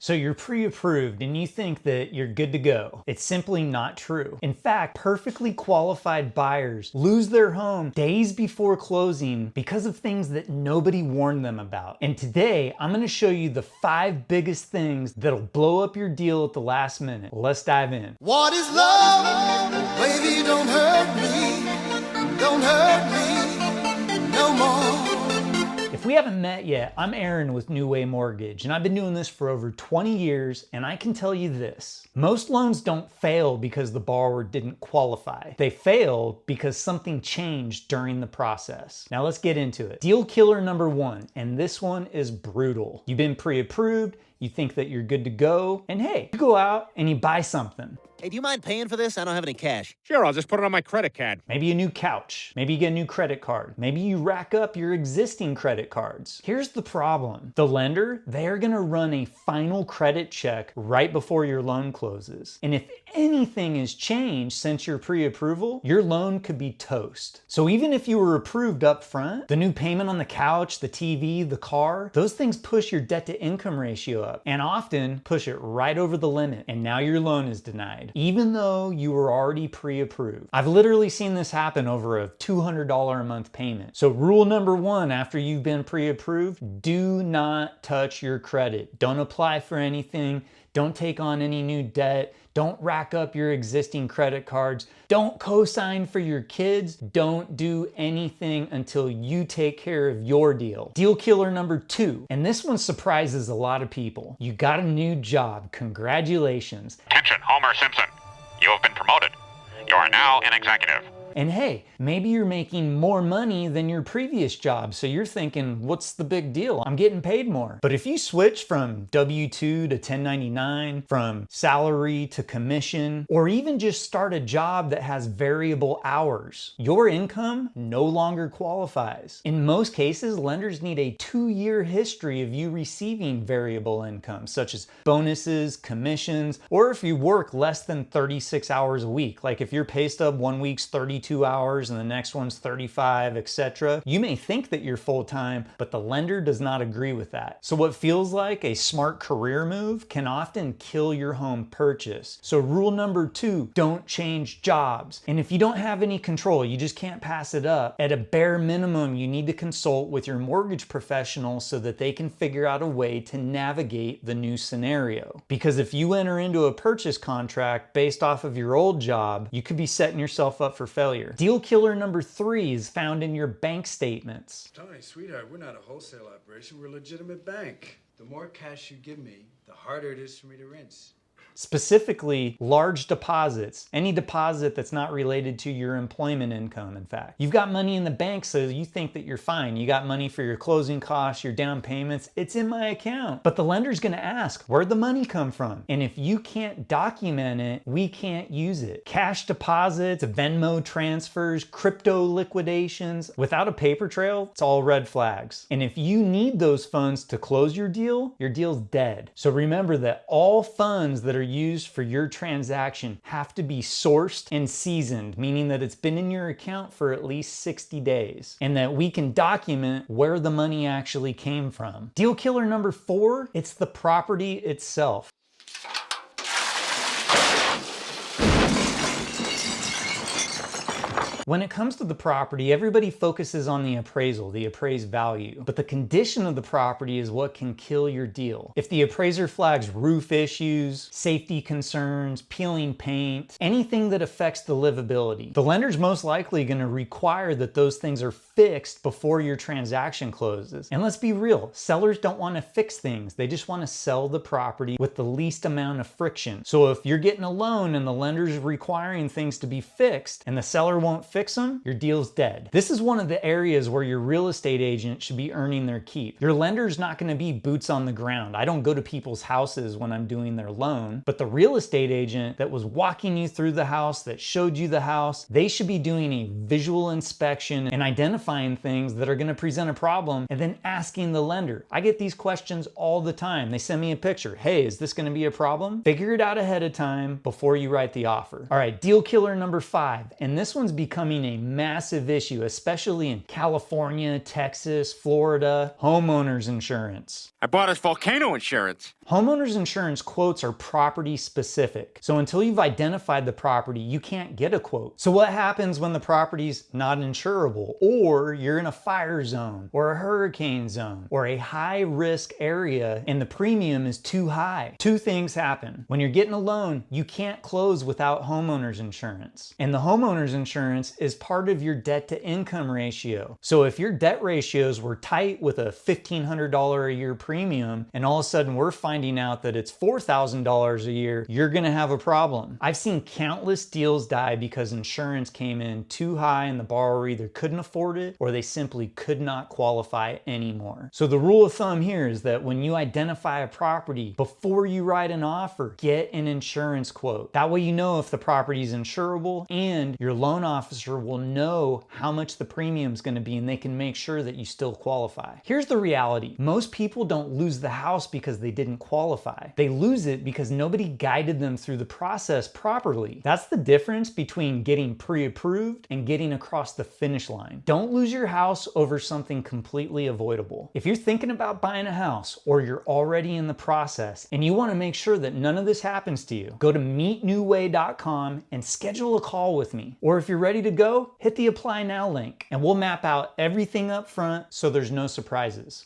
So you're pre-approved and you think that you're good to go. It's simply not true. In fact, perfectly qualified buyers lose their home days before closing because of things that nobody warned them about. And today, I'm gonna show you the 5 biggest things that'll blow up your deal at the last minute. Let's dive in. What is love? Baby, don't hurt me. Don't hurt me no more. If we haven't met yet, I'm Aaron with New Way Mortgage, and I've been doing this for over 20 years, and I can tell you this. Most loans don't fail because the borrower didn't qualify. They fail because something changed during the process. Now let's get into it. Deal killer number 1, and this one is brutal. You've been pre-approved, you think that you're good to go, and hey, you go out and you buy something. Hey, do you mind paying for this? I don't have any cash. Sure, I'll just put it on my credit card. Maybe a new couch. Maybe you get a new credit card. Maybe you rack up your existing credit cards. Here's the problem. The lender, they're gonna run a final credit check right before your loan closes. And if anything has changed since your pre-approval, your loan could be toast. So even if you were approved up front, the new payment on the couch, the TV, the car, those things push your debt to income ratio up and often push it right over the limit. And now your loan is denied, even though you were already pre-approved. I've literally seen this happen over a $200 a month payment. So rule number 1 after you've been pre-approved, do not touch your credit. Don't apply for anything. Don't take on any new debt. Don't rack up your existing credit cards. Don't co-sign for your kids. Don't do anything until you take care of your deal. Deal killer number 2, and this one surprises a lot of people. You got a new job. Congratulations. Attention, Homer Simpson. You have been promoted. You are now an executive. And hey, maybe you're making more money than your previous job, so you're thinking, what's the big deal? I'm getting paid more. But if you switch from W-2 to 1099, from salary to commission, or even just start a job that has variable hours, your income no longer qualifies. In most cases, lenders need a 2-year history of you receiving variable income, such as bonuses, commissions, or if you work less than 36 hours a week. Like if your pay stub one week's 32 hours and the next one's 35, etc. You may think that you're full-time, but the lender does not agree with that. So what feels like a smart career move can often kill your home purchase. So rule number 2, don't change jobs. And if you don't have any control, you just can't pass it up, at a bare minimum, you need to consult with your mortgage professional so that they can figure out a way to navigate the new scenario. Because if you enter into a purchase contract based off of your old job, you could be setting yourself up for failure. Deal killer number 3 is found in your bank statements. Tony, sweetheart, we're not a wholesale operation. We're a legitimate bank. The more cash you give me, the harder it is for me to rinse. Specifically, large deposits, any deposit that's not related to your employment income, in fact. You've got money in the bank, so you think that you're fine. You got money for your closing costs, your down payments, it's in my account. But the lender's gonna ask, where'd the money come from? And if you can't document it, we can't use it. Cash deposits, Venmo transfers, crypto liquidations, without a paper trail, it's all red flags. And if you need those funds to close your deal's dead. So remember that all funds that are used for your transaction have to be sourced and seasoned, meaning that it's been in your account for at least 60 days and that we can document where the money actually came from. Deal killer number 4, it's the property itself. When it comes to the property, everybody focuses on the appraisal, the appraised value, but the condition of the property is what can kill your deal. If the appraiser flags roof issues, safety concerns, peeling paint, anything that affects the livability, the lender's most likely going to require that those things are fixed before your transaction closes. And let's be real, sellers don't want to fix things. They just want to sell the property with the least amount of friction. So if you're getting a loan and the lender's requiring things to be fixed and the seller won't fix them, your deal's dead. This is one of the areas where your real estate agent should be earning their keep. Your lender's not going to be boots on the ground. I don't go to people's houses when I'm doing their loan, but the real estate agent that was walking you through the house, that showed you the house, they should be doing a visual inspection and identifying things that are going to present a problem and then asking the lender. I get these questions all the time. They send me a picture. Hey, is this going to be a problem? Figure it out ahead of time before you write the offer. All right, deal killer number 5, and this one's become becoming a massive issue, especially in California, Texas, Florida. Homeowners insurance. I bought us volcano insurance. Homeowners insurance quotes are property specific. So until you've identified the property, you can't get a quote. So what happens when the property's not insurable, or you're in a fire zone or a hurricane zone or a high risk area and the premium is too high? Two things happen. When you're getting a loan, you can't close without homeowners insurance. And the homeowners insurance is part of your debt to income ratio. So if your debt ratios were tight with a $1,500 a year premium and all of a sudden we're finding out that it's $4,000 a year, you're gonna have a problem. I've seen countless deals die because insurance came in too high and the borrower either couldn't afford it or they simply could not qualify anymore. So the rule of thumb here is that when you identify a property, before you write an offer, get an insurance quote. That way you know if the property is insurable, and your loan officer will know how much the premium is going to be and they can make sure that you still qualify. Here's the reality. Most people don't lose the house because they didn't qualify. They lose it because nobody guided them through the process properly. That's the difference between getting pre-approved and getting across the finish line. Don't lose your house over something completely avoidable. If you're thinking about buying a house or you're already in the process and you want to make sure that none of this happens to you, go to meetnewway.com and schedule a call with me. Or if you're ready to go, hit the apply now link and we'll map out everything up front so there's no surprises.